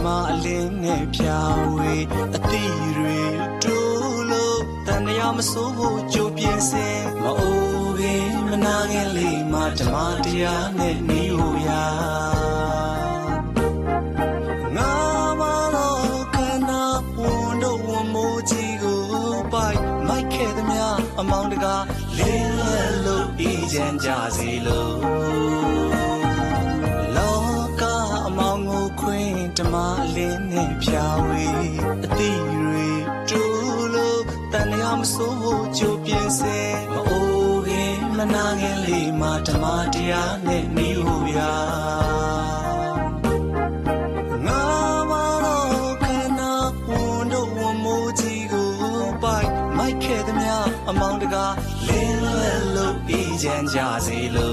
မအလင်းနဲ့ဖြာဝေအသီးတွေတိုးလို့တန်ရာမစိုးဖို့ကြိုးပြင်းစင်မအိုးခင်မနာခင်လေးမှဓမ္မတရားနဲ့နေဟူရာငါမတော်ခန္ဓာဝန်တို့ဝန်မိုးကြီးကိုပိုက်မိုက်ခဲ့သမျှအမောင်တကားလင်းလဲလို့ဤချမ်းကြစီလို့ဓမ္မအလင်းနဲ့ဖြာဝေအသီးတွေတိုးလို့တန်ရာမစိုးဖို့ကြိုးပြင်းစဲမအိုးခင်မနာခင်လေးမှဓမ္မတရားနဲ့နေဟူရာငါမတော်ခန္ဓာဝန်တို့ဝန်မိုးကြီးကိုပိုက်မိုက်ခဲ့သမျှအမောင်တကားလင်းလဲလို့ဤချမ်းကြစီလို့